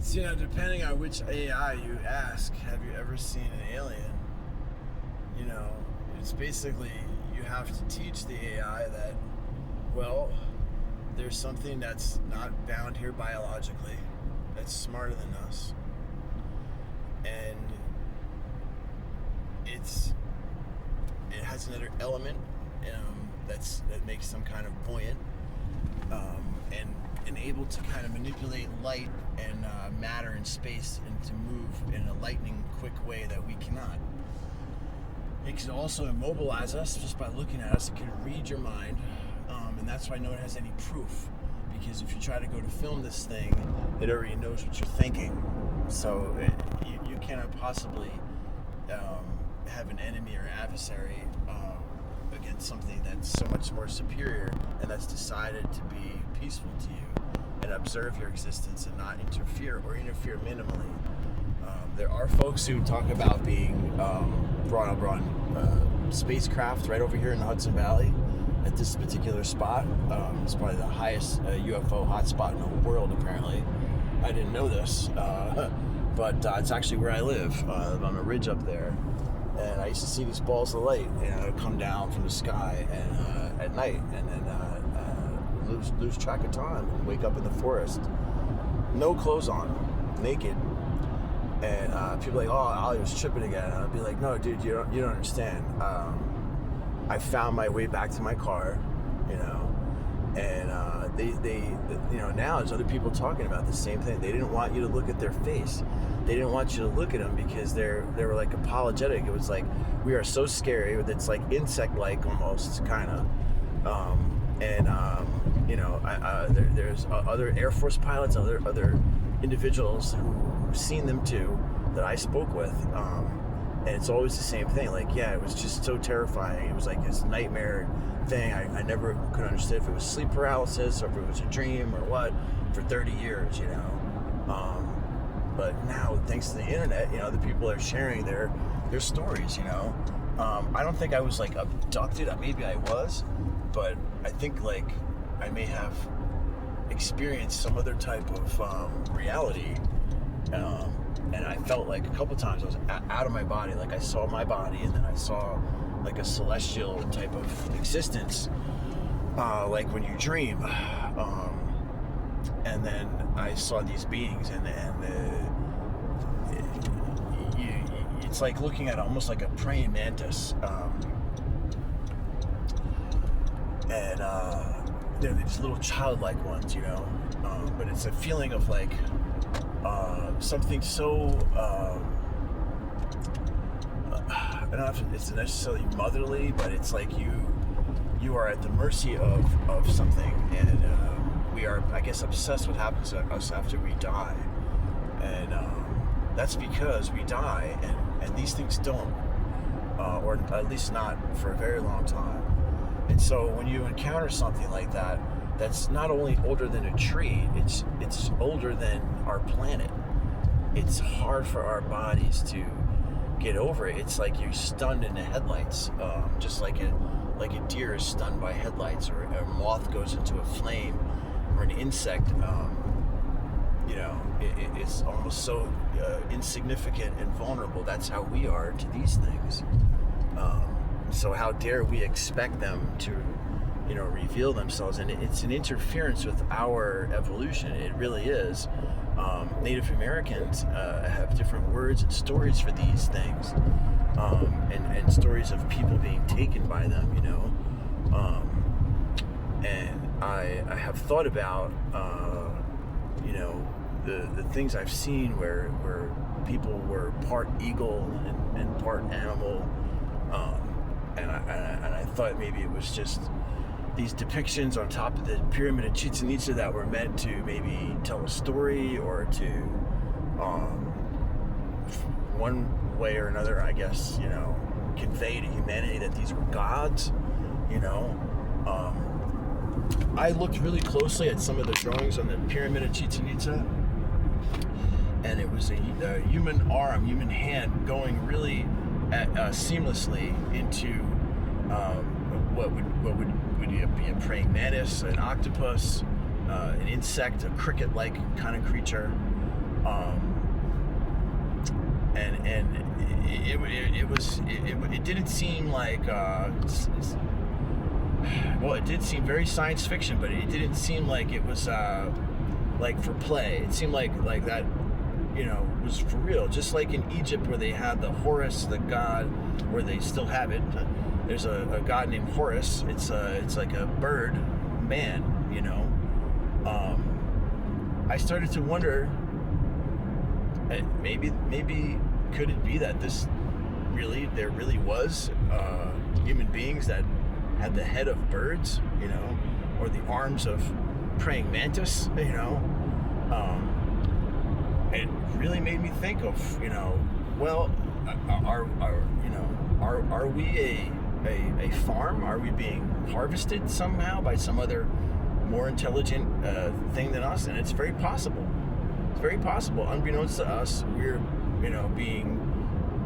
So, depending on which AI you ask, have you ever seen an alien? It's basically you have to teach the AI that, well, there's something that's not bound here biologically, that's smarter than us, and it has another element that makes them kind of buoyant, and able to kind of manipulate light and matter and space and to move in a lightning quick way that we cannot. It can also immobilize us just by looking at us. It can read your mind, and that's why no one has any proof, because if you try to go to film this thing, it already knows what you're thinking. So you cannot possibly have an enemy or adversary against something that's so much more superior and that's decided to be peaceful to you and observe your existence and not interfere or interfere minimally. There are folks who talk about being brought up on spacecraft right over here in the Hudson Valley at this particular spot. It's probably the highest UFO hotspot in the world, apparently. I didn't know this, but it's actually where I live. On a ridge up there. And I used to see these balls of light, come down from the sky and at night, and then lose track of time and wake up in the forest, no clothes on, naked, and people are like, "Oh, Ali was tripping again." And I'd be like, "No, dude, you don't understand. I found my way back to my car, and they now there's other people talking about the same thing. They didn't want you to look at their face. They didn't want you to look at them because they were like apologetic. It was like, we are so scary. It's like insect-like almost, kind of. There's other Air Force pilots, other individuals who've seen them too that I spoke with. And it's always the same thing. Like, yeah, it was just so terrifying. It was like this nightmare thing. I never could understand if it was sleep paralysis or if it was a dream or what for 30 years, But now, thanks to the internet, the people are sharing their stories, I don't think I was like abducted. Maybe I was, but I think like I may have experienced some other type of reality. And I felt like a couple times I was out of my body. Like I saw my body, and then I saw like a celestial type of existence, like when you dream. And then I saw these beings, and it's like looking at almost like a praying mantis. And they're these little childlike ones, but it's a feeling of like something so I don't know if it's necessarily motherly, but it's like you are at the mercy of something, and we are, I guess, obsessed with what happens to us after we die, and that's because we die, and these things don't, or at least not for a very long time. And so when you encounter something like that, that's not only older than a tree, it's older than our planet. It's hard for our bodies to get over it. It's like you're stunned in the headlights, just like a deer is stunned by headlights, or a moth goes into a flame, or an insect. It's almost so insignificant and vulnerable. That's how we are to these things. So how dare we expect them to, reveal themselves? And it's an interference with our evolution. It really is. Native Americans have different words and stories for these things, and stories of people being taken by them, and I have thought about, the things I've seen where people were part eagle and part animal, and I thought maybe it was just these depictions on top of the pyramid of Chichen Itza that were meant to maybe tell a story, or to one way or another, I guess, convey to humanity that these were gods. I looked really closely at some of the drawings on the pyramid of Chichen Itza, and it was a human arm, human hand going really seamlessly into what would be a praying mantis, an octopus, an insect, a cricket-like kind of creature, And it didn't seem like well, it did seem very science fiction, but it didn't seem like it was like for play. It seemed like that, was for real. Just like in Egypt, where they had the Horus, the god, where they still have it. There's a god named Horus. It's like a bird man. I started to wonder, maybe could it be that there really was human beings that had the head of birds, or the arms of praying mantis, it really made me think of, well, are we a farm? Are we being harvested somehow by some other more intelligent thing than us? And it's very possible. It's very possible. Unbeknownst to us, we're, being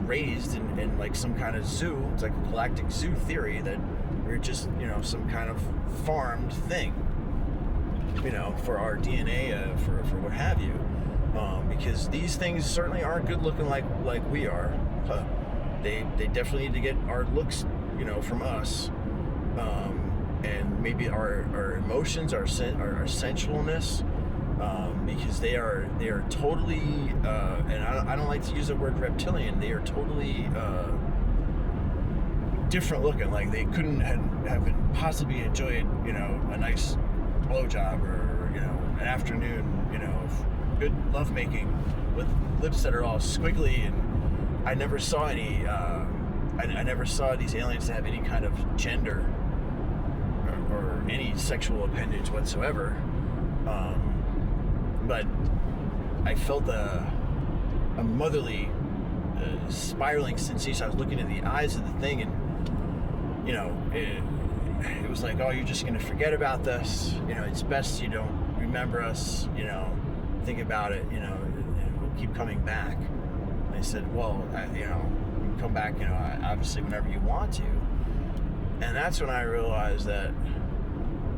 raised in like some kind of zoo. It's like a galactic zoo theory that we're just, some kind of farmed thing, for our DNA, for what have you. Because these things certainly aren't good looking like we are. They definitely need to get our looks, from us. And maybe our emotions, our sensualness, because they are totally, and I don't like to use the word reptilian. They are totally different looking. Like they couldn't have possibly enjoyed, a nice blowjob or an afternoon, of good lovemaking with lips that are all squiggly. And I never saw any. I never saw these aliens have any kind of gender or any sexual appendage whatsoever. But I felt a motherly, spiraling sensation. I was looking at the eyes of the thing, and it was like, oh, you're just going to forget about this. It's best you don't remember us. Think about it. We'll keep coming back. And I said, well, you can come back. Obviously whenever you want to. And that's when I realized that,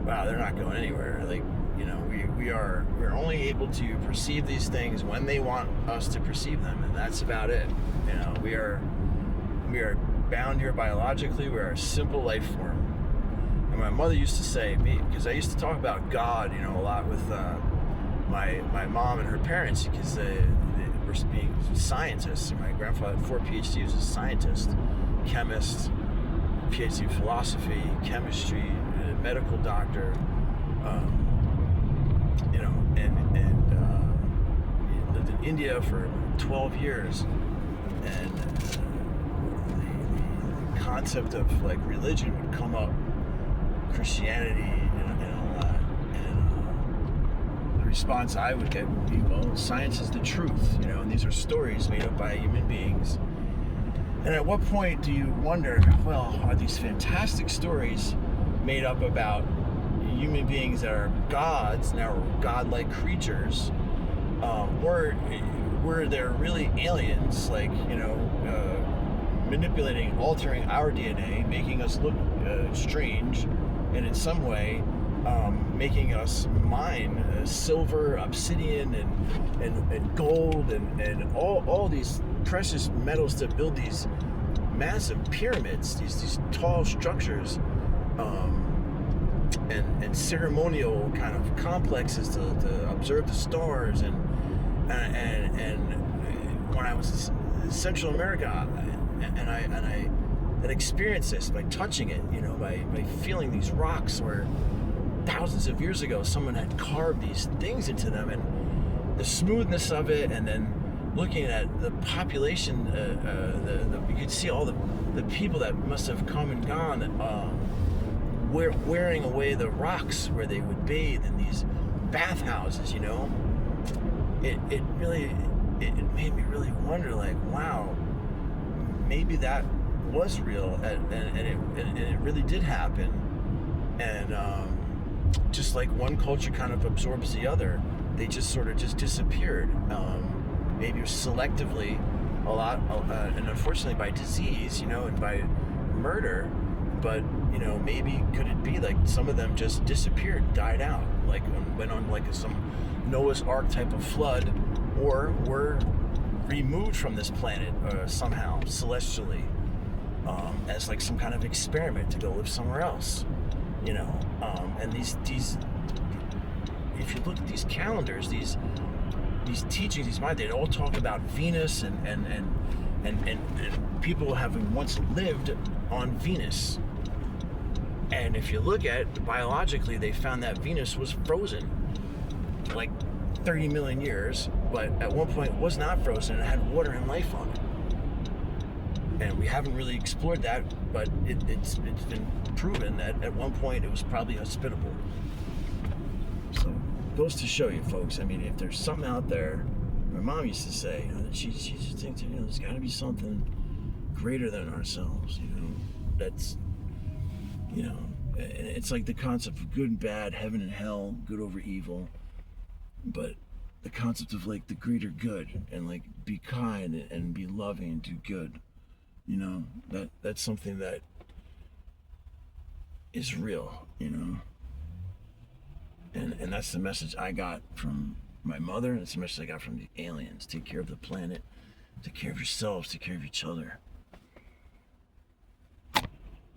wow, they're not going anywhere. Like, we're only able to perceive these things when they want us to perceive them, and that's about it. We are bound here biologically. We are a simple life form. And my mother used to say, because I used to talk about God, a lot with my mom and her parents, because they were being scientists. My grandfather had 4 PhDs as a scientist, chemist, PhD in philosophy, chemistry, medical doctor, and he lived in India for 12 years, and the concept of like religion would come up, Christianity, and all that, and the response I would get would be, well, science is the truth, and these are stories made up by human beings. And at what point do you wonder, well, are these fantastic stories made up about human beings that are gods, now godlike creatures, or were there really aliens, like, manipulating, altering our DNA, making us look strange, and in some way making us mine silver, obsidian, and gold, and all these precious metals to build these massive pyramids, these tall structures, and ceremonial kind of complexes to observe the stars, and when I was in Central America, and I had experienced this by touching it, by feeling these rocks where thousands of years ago someone had carved these things into them, and the smoothness of it, and then looking at the population, you could see all the people that must have come and gone, wearing away the rocks where they would bathe in these bathhouses. It made me really wonder, like, wow, maybe that was real, and it really did happen, and just like one culture kind of absorbs the other, they just sort of just disappeared. Maybe selectively, a lot, and unfortunately by disease, and by murder. But maybe could it be like some of them just disappeared, died out, like went on like some Noah's Ark type of flood, or we're removed from this planet somehow celestially, as like some kind of experiment to go live somewhere else, and these if you look at these calendars, these teachings, these minds, they all talk about Venus and people having once lived on Venus. And if you look at it, biologically, they found that Venus was frozen for like 30 million years, but at one point it was not frozen. It had water and life on it. And we haven't really explored that, but it's been proven that at one point it was probably hospitable. So it goes to show you, folks. I mean, if there's something out there, my mom used to say, she just thinks, there's got to be something greater than ourselves, that's, and it's like the concept of good and bad, heaven and hell, good over evil, but the concept of like the greater good and like be kind and be loving and do good, that's something that is real, and that's the message I got from my mother, and it's the message I got from the aliens. Take care of the planet, take care of yourselves, take care of each other.